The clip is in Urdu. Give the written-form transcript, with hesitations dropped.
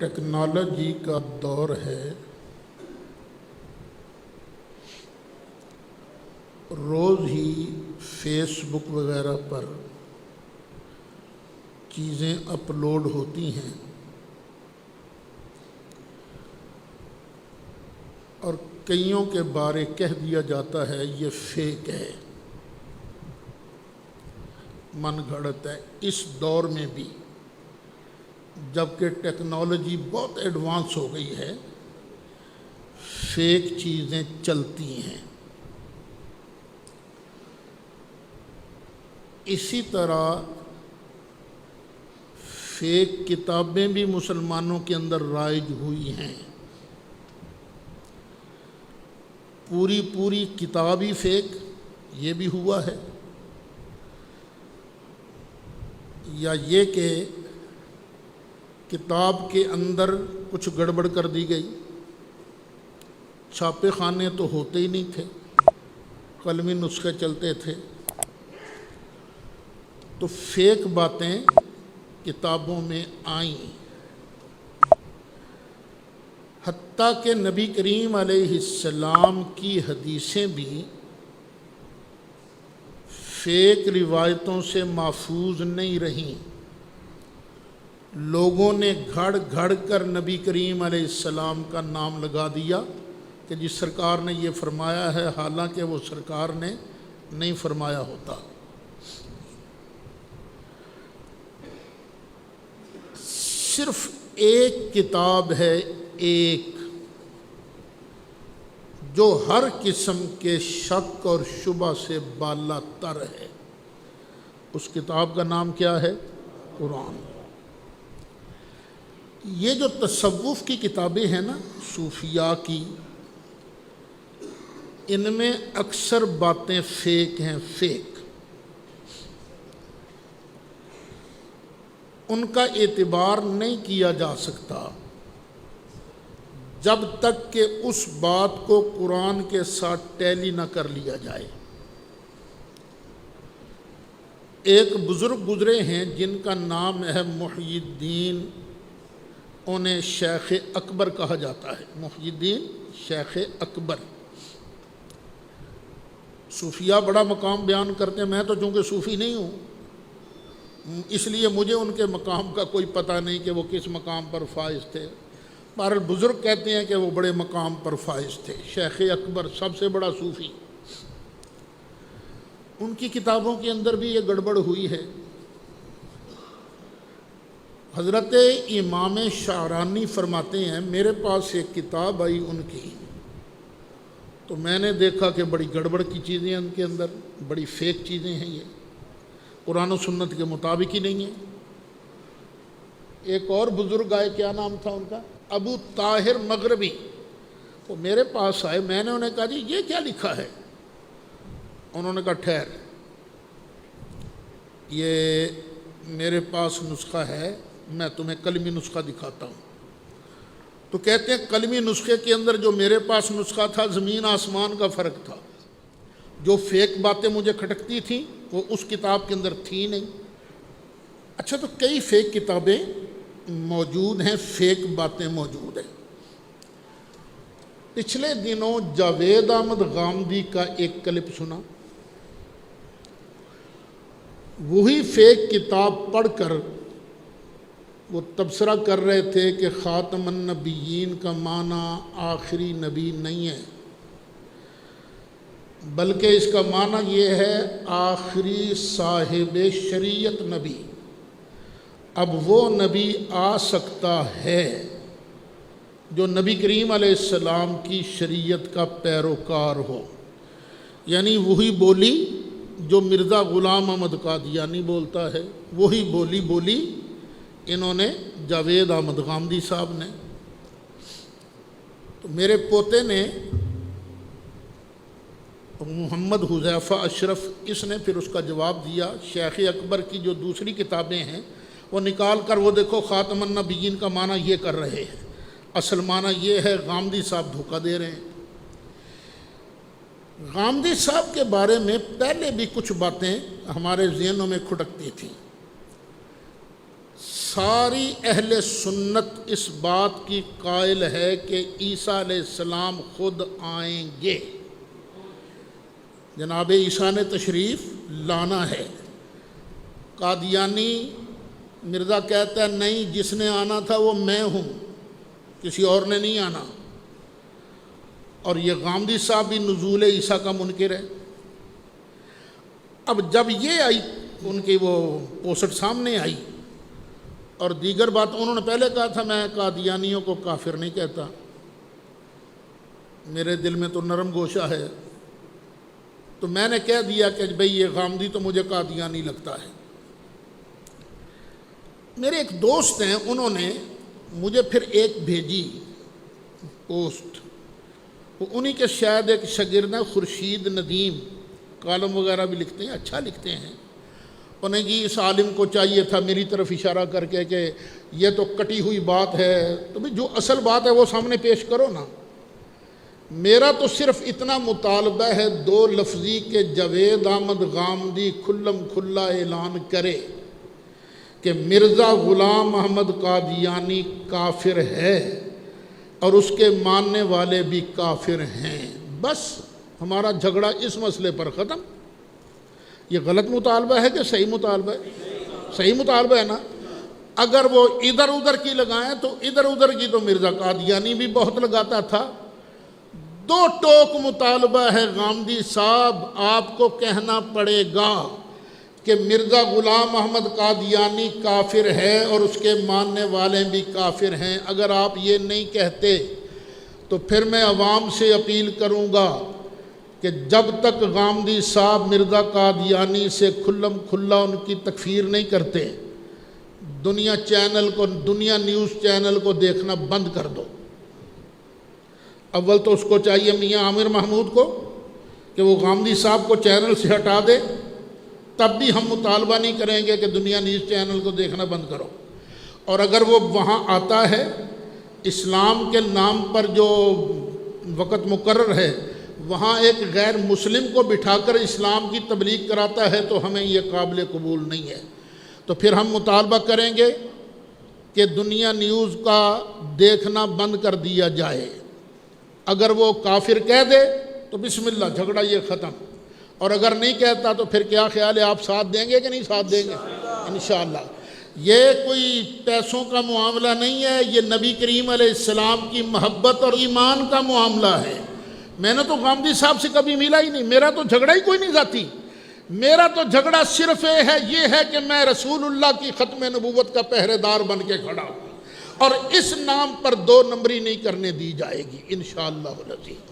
ٹیکنالوجی کا دور ہے، روز ہی فیس بک وغیرہ پر چیزیں اپلوڈ ہوتی ہیں اور کئیوں کے بارے کہہ دیا جاتا ہے یہ فیک ہے، من گھڑت ہے۔ اس دور میں بھی جبکہ ٹیکنالوجی بہت ایڈوانس ہو گئی ہے، فیک چیزیں چلتی ہیں۔ اسی طرح فیک کتابیں بھی مسلمانوں کے اندر رائج ہوئی ہیں۔ پوری کتاب ہی فیک، یہ بھی ہوا ہے، یا یہ کہ کتاب کے اندر کچھ گڑبڑ کر دی گئی۔ چھاپے خانے تو ہوتے ہی نہیں تھے، قلمی نسخے چلتے تھے، تو فیک باتیں کتابوں میں آئیں۔ حتیٰ کہ نبی کریم علیہ السلام کی حدیثیں بھی فیک روایتوں سے محفوظ نہیں رہیں۔ لوگوں نے گھڑ گھڑ کر نبی کریم علیہ السلام کا نام لگا دیا کہ جس سرکار نے یہ فرمایا ہے، حالانکہ وہ سرکار نے نہیں فرمایا ہوتا۔ صرف ایک کتاب ہے، ایک، جو ہر قسم کے شک اور شبہ سے بالا تر ہے۔ اس کتاب کا نام کیا ہے؟ قرآن۔ یہ جو تصوف کی کتابیں ہیں نا، صوفیاء کی، ان میں اکثر باتیں فیک ہیں، فیک۔ ان کا اعتبار نہیں کیا جا سکتا جب تک کہ اس بات کو قرآن کے ساتھ ٹیلی نہ کر لیا جائے۔ ایک بزرگ گزرے ہیں جن کا نام ہے محی الدین، انہیں شیخ اکبر کہا جاتا ہے۔ محی الدین شیخ اکبر۔ صوفیاء بڑا مقام بیان کرتے ہیں، میں تو چونکہ صوفی نہیں ہوں اس لیے مجھے ان کے مقام کا کوئی پتہ نہیں کہ وہ کس مقام پر فائز تھے۔ بہرحال بزرگ کہتے ہیں کہ وہ بڑے مقام پر فائز تھے۔ شیخ اکبر سب سے بڑا صوفی، ان کی کتابوں کے اندر بھی یہ گڑبڑ ہوئی ہے۔ حضرت امام شعرانی فرماتے ہیں، میرے پاس ایک کتاب آئی ان کی، تو میں نے دیکھا کہ بڑی گڑبڑ کی چیزیں ان کے اندر، بڑی فیک چیزیں ہیں، یہ قرآن و سنت کے مطابق ہی نہیں ہے۔ ایک اور بزرگ آئے، کیا نام تھا ان کا؟ ابو طاہر مغربی۔ وہ میرے پاس آئے، میں نے انہیں کہا جی یہ کیا لکھا ہے؟ انہوں نے کہا ٹھہر، یہ میرے پاس نسخہ ہے، میں تمہیں قلمی نسخہ دکھاتا ہوں۔ تو کہتے ہیں قلمی نسخے کے اندر جو میرے پاس نسخہ تھا، زمین آسمان کا فرق تھا۔ جو فیک باتیں مجھے کھٹکتی تھیں وہ اس کتاب کے اندر تھی نہیں۔ اچھا، تو کئی فیک کتابیں موجود ہیں، فیک باتیں موجود ہیں۔ پچھلے دنوں جاوید احمد غامدی کا ایک کلپ سنا، وہی فیک کتاب پڑھ کر وہ تبصرہ کر رہے تھے کہ خاتم النبیین کا معنی آخری نبی نہیں ہے، بلکہ اس کا معنی یہ ہے آخری صاحب شریعت نبی۔ اب وہ نبی آ سکتا ہے جو نبی کریم علیہ السلام کی شریعت کا پیروکار ہو، یعنی وہی بولی جو مرزا غلام احمد قادیانی بولتا ہے، وہی بولی انہوں نے جاوید احمد غامدی صاحب نے۔ تو میرے پوتے نے محمد حذیفہ اشرف، اس نے پھر اس کا جواب دیا۔ شیخ اکبر کی جو دوسری کتابیں ہیں وہ نکال کر وہ دیکھو خاتم النبیین کا معنی یہ کر رہے ہیں، اصل معنی یہ ہے، غامدی صاحب دھوکہ دے رہے ہیں۔ غامدی صاحب کے بارے میں پہلے بھی کچھ باتیں ہمارے ذہنوں میں کھٹکتی تھیں۔ ساری اہل سنت اس بات کی قائل ہے کہ عیسیٰ علیہ السلام خود آئیں گے، جناب عیسیٰ نے تشریف لانا ہے۔ قادیانی مرزا کہتا ہے نہیں، جس نے آنا تھا وہ میں ہوں، کسی اور نے نہیں آنا۔ اور یہ غامدی صاحب بھی نزول عیسیٰ کا منکر ہے۔ اب جب یہ آئی، ان کی وہ پوسٹ سامنے آئی، اور دیگر بات انہوں نے پہلے کہا تھا میں قادیانیوں کو کافر نہیں کہتا، میرے دل میں تو نرم گوشہ ہے، تو میں نے کہہ دیا کہ بھئی یہ غامدی تو مجھے قادیانی لگتا ہے۔ میرے ایک دوست ہیں، انہوں نے مجھے پھر ایک بھیجی پوسٹ، وہ انہی کے شاید ایک شاگرد ہیں، خورشید ندیم، کالم وغیرہ بھی لکھتے ہیں، اچھا لکھتے ہیں۔ انہیں جی اس عالم کو چاہیے تھا میری طرف اشارہ کر کے کہ یہ تو کٹی ہوئی بات ہے، تو بھی جو اصل بات ہے وہ سامنے پیش کرو نا۔ میرا تو صرف اتنا مطالبہ ہے، دو لفظی کہ جاوید احمد غامدی کھلم کھلا اعلان کرے کہ مرزا غلام احمد قادیانی کافر ہے اور اس کے ماننے والے بھی کافر ہیں، بس ہمارا جھگڑا اس مسئلے پر ختم۔ یہ غلط مطالبہ ہے کہ صحیح مطالبہ ہے؟ صحیح مطالبہ ہے نا۔ اگر وہ ادھر ادھر کی لگائیں تو ادھر ادھر کی تو مرزا قادیانی بھی بہت لگاتا تھا۔ دو ٹوک مطالبہ ہے غامدی صاحب، آپ کو کہنا پڑے گا کہ مرزا غلام احمد قادیانی کافر ہے اور اس کے ماننے والے بھی کافر ہیں۔ اگر آپ یہ نہیں کہتے تو پھر میں عوام سے اپیل کروں گا کہ جب تک غامدی صاحب مرزا قادیانی سے کھلم کھلا ان کی تکفیر نہیں کرتے، دنیا نیوز چینل کو دیکھنا بند کر دو۔ اول تو اس کو چاہیے میاں عامر محمود کو کہ وہ غامدی صاحب کو چینل سے ہٹا دے، تب بھی ہم مطالبہ نہیں کریں گے کہ دنیا نیوز چینل کو دیکھنا بند کرو۔ اور اگر وہ وہاں آتا ہے، اسلام کے نام پر جو وقت مقرر ہے وہاں ایک غیر مسلم کو بٹھا کر اسلام کی تبلیغ کراتا ہے، تو ہمیں یہ قابل قبول نہیں ہے۔ تو پھر ہم مطالبہ کریں گے کہ دنیا نیوز کا دیکھنا بند کر دیا جائے۔ اگر وہ کافر کہہ دے تو بسم اللہ، جھگڑا یہ ختم۔ اور اگر نہیں کہتا تو پھر کیا خیال ہے، آپ ساتھ دیں گے کہ نہیں ساتھ دیں گے؟ انشاءاللہ۔ یہ کوئی پیسوں کا معاملہ نہیں ہے، یہ نبی کریم علیہ السلام کی محبت اور ایمان کا معاملہ ہے۔ میں نے تو غامدی صاحب سے کبھی ملا ہی نہیں، میرا تو جھگڑا ہی کوئی نہیں ذاتی۔ میرا تو جھگڑا صرف یہ ہے کہ میں رسول اللہ کی ختم نبوت کا پہرے دار بن کے کھڑا ہوں، اور اس نام پر دو نمبری نہیں کرنے دی جائے گی انشاءاللہ العزیز۔